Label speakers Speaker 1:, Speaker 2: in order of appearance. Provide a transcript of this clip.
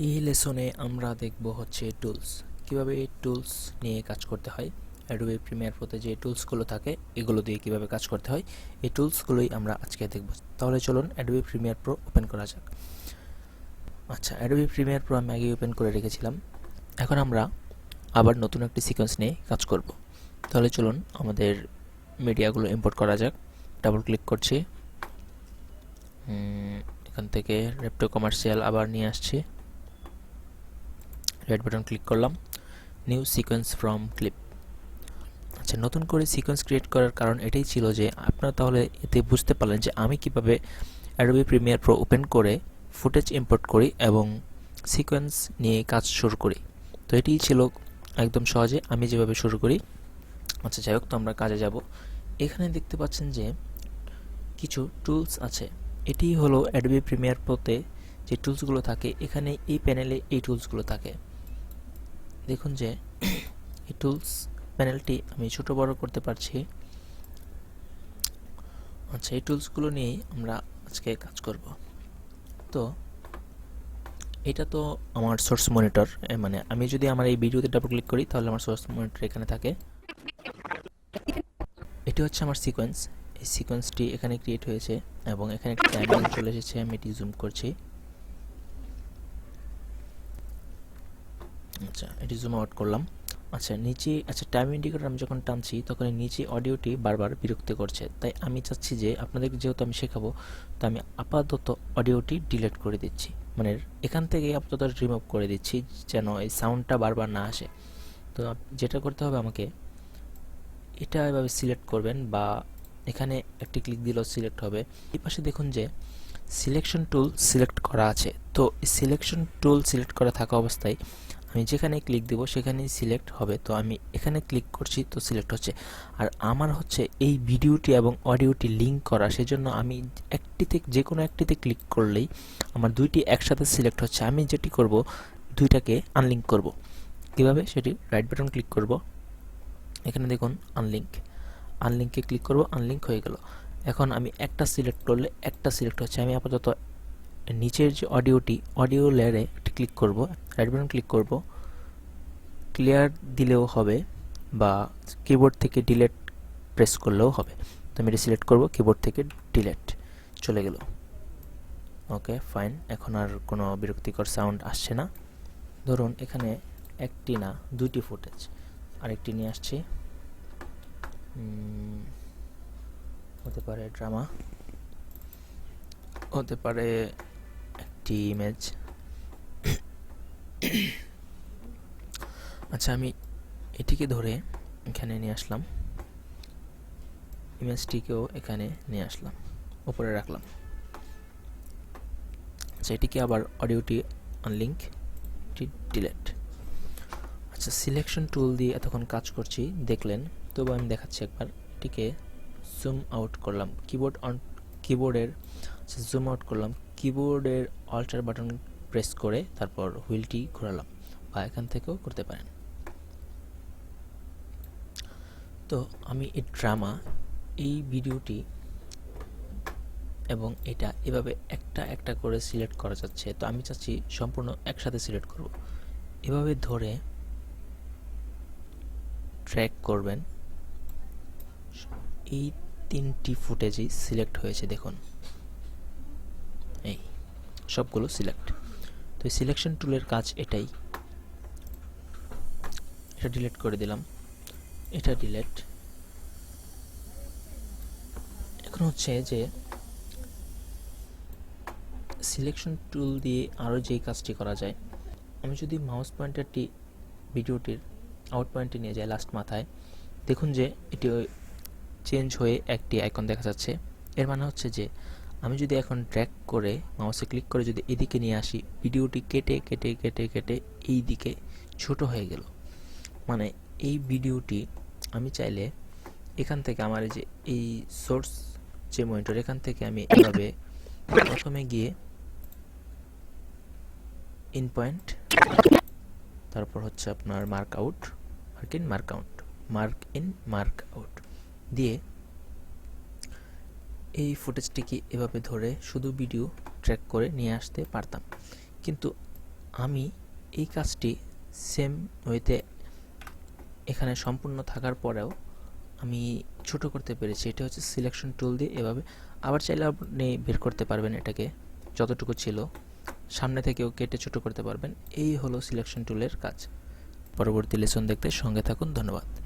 Speaker 1: এই লেসনে আমরা দেখব হচ্ছে টুলস, কিভাবে এই টুলস নিয়ে কাজ করতে হয়। অ্যাডোবি প্রিমিয়ার প্রোতে যে টুলসগুলো থাকে এগুলো দিয়ে কিভাবে কাজ করতে হয়, এই টুলসগুলোই আমরা আজকে দেখব। তাহলে চলুন অ্যাডোবি প্রিমিয়ার প্রো ওপেন করা যাক। আচ্ছা, অ্যাডোবি প্রিমিয়ার প্রো আমি আগে ওপেন করে রেখেছিলাম। এখন আমরা আবার নতুন একটি সিকোয়েন্স নিয়ে কাজ করব। তাহলে চলুন আমাদের মিডিয়াগুলো ইম্পোর্ট করা যাক। ডাবল ক্লিক করছি, এখান থেকে রেপ্টো কমার্শিয়াল আবার নিয়ে আসছি, রেড বাটন ক্লিক করলাম, নিউ সিকোয়েন্স ফ্রম ক্লিপ। আচ্ছা, নতুন করে সিকোয়েন্স ক্রিয়েট করার কারণ এটাই ছিল যে আপনারা তাহলে এতে বুঝতে পারলেন যে আমি কিভাবে অ্যাডোবি প্রিমিয়ার প্রো ওপেন করে ফুটেজ ইম্পোর্ট করি এবং সিকোয়েন্স নিয়ে কাজ শুরু করি। তো এটিই ছিল একদম সহজে আমি যেভাবে শুরু করি। আচ্ছা, যাই হোক, তো আমরা কাজে যাব। এখানে দেখতে পাচ্ছেন যে কিছু টুলস আছে। এটি হলো অ্যাডোবি প্রিমিয়ার প্রোতে যে টুলসগুলো থাকে, এখানে এই প্যানেলে এই টুলসগুলো থাকে। দেখুন যে এই টুলস প্যানেলটি আমি ছোট বড় করতে পারছি। আচ্ছা, এই টুলসগুলো নিয়েই আমরা আজকে কাজ করব। তো এটা তো আমার সোর্স মনিটর, মানে আমি যদি আমার এই ভিডিওতে ডাবল ক্লিক করি তাহলে আমার সোর্স মনিটর এখানে থাকে। এটি হচ্ছে আমার সিকোয়েন্স। এই সিকোয়েন্সটি এখানে ক্রিয়েট হয়েছে এবং এখানে একটা টাইমলাইন চলে এসেছে। আমি এটি জুম করছি। আচ্ছা, এটি জুম আউট করলাম। আচ্ছা, নিচে টাইম ইন্ডিকেটর আমি যখন টানছি তখন নিচে অডিওটি বারবার বিরক্ত করছে। তাই আমি চাচ্ছি যে আপনাদেরকে যেহেতু আমি শেখাবো, তো আমি আপাতত অডিওটি ডিলিট করে দিচ্ছি, মানে এখান থেকে আপাতত রিমুভ করে দিচ্ছি যেন এই সাউন্ডটা বারবার না আসে। তো যেটা করতে হবে আমাকে, এটা এভাবে সিলেক্ট করবেন বা এখানে একটি ক্লিক দিলেও সিলেক্ট হবে। এই পাশে দেখুন যে সিলেকশন টুল সিলেক্ট করা আছে। তো এই সিলেকশন টুল সিলেক্ট করা থাকা অবস্থায় আমি যেখানে ক্লিক দেব সেখানেই সিলেক্ট হবে। তো আমি এখানে ক্লিক করছি, তো সিলেক্ট হচ্ছে। আর আমার হচ্ছে এই ভিডিওটি এবং অডিওটি লিঙ্ক করা, সেজন্য আমি একটিতে, যে কোনো একটিতে ক্লিক করলেই আমার দুইটি একসাথে সিলেক্ট হচ্ছে। আমি যেটি করব, দুইটাকে আনলিঙ্ক করব। কীভাবে সেটি, রাইট বাটন ক্লিক করব, এখানে দেখুন আনলিঙ্কে ক্লিক করব, আনলিঙ্ক হয়ে গেল। এখন আমি একটা সিলেক্ট করলে একটা সিলেক্ট হচ্ছে। আমি আপাতত নিচের যে অডিওটি, অডিও লেয়ারে একটি ক্লিক করব, রাইট বাটন ক্লিক করব, ক্লিয়ার দিলেও হবে বা কিবোর্ড থেকে ডিলেট প্রেস করলেও হবে। তো আমি এটা সিলেক্ট করব, কিবোর্ড থেকে ডিলেট চলে গেল। ওকে, ফাইন। এখন আর কোনো বিরক্তিকর সাউন্ড আসছে না। ধরুন এখানে একটি না দুইটি ফুটেজ, আরেকটি নিয়ে আসছি। হতে পারে ড্রামা, হতে পারে একটি ইমেজ। আচ্ছা, আমি এটিকে ধরে এখানে নিয়ে আসলাম, ইমেজটিকেও এখানে নিয়ে আসলাম, উপরে রাখলাম। আচ্ছা, এটিকে আবার অডিওটি আনলিঙ্ক, ডিলেট। আচ্ছা, সিলেকশন টুল দিয়ে এতক্ষণ কাজ করছি দেখলেন, তবু আমি দেখাচ্ছি একবার। এটিকে জুম আউট করলাম, কিবোর্ডের জুম আউট করলাম, কিবোর্ডের অল্টার বাটন প্রেস করে তারপর হুইলটি ঘোরালাম, বা এখান থেকেও করতে পারেন। তো আমি এই ড্রামা, এই ভিডিওটি এবং এটা এভাবে একটা একটা করে সিলেক্ট করা যাচ্ছে। তো আমি চাচ্ছি সম্পূর্ণ একসাথে সিলেক্ট করব। এভাবে ধরে ট্র্যাক করবেন, এই তিনটি ফুটেজই সিলেক্ট হয়েছে দেখুন, এই সবগুলো সিলেক্ট। তো এই সিলেকশন টুলের কাজ এটাই। এটা ডিলিট করে দিলাম, এটা ডিলিট। এখন হচ্ছে যে সিলেকশন টুল দিয়ে আরও যেই কাজটি করা যায়, আমি যদি মাউস পয়েন্টারটি ভিডিওটির আউট পয়েন্টে নিয়ে যাই লাস্ট মাথায়, দেখুন যে এটি চেঞ্জ হয়ে একটি আইকন দেখা যাচ্ছে। এর মানে হচ্ছে যে আমি যদি এখন ড্র্যাগ করে মাউসে ক্লিক করে যদি এদিকে নিয়ে আসি, ভিডিওটি কেটে কেটে কেটে কেটে এই দিকে ছোট হয়ে গেল। মানে এই ভিডিওটি আমি চাইলে এখান থেকে আমার যে এই সোর্স যে মনিটর, এখান থেকে আমি এভাবে প্রথমে গিয়ে ইন পয়েন্ট, তারপর হচ্ছে আপনার মার্ক ইন মার্ক আউট দিয়ে এই ফুটেজটিকে এভাবে ধরে শুধু ভিডিও ট্র্যাক করে নিয়ে আসতে পারতাম। কিন্তু আমি এই কাজটি সেম ওয়েতে এখানে সম্পূর্ণ থাকার পরেও আমি ছোট করতে পেরেছি। এটা হচ্ছে সিলেকশন টুল দিয়ে এভাবে। আবার চাইলে আপনি বের করতে পারবেন এটাকে, যতটুকু ছিল সামনে থেকেও কেটে ছোট করতে পারবেন। এই হলো সিলেকশন টুলের কাজ। পরবর্তী লেসন দেখতে সঙ্গে থাকুন। ধন্যবাদ।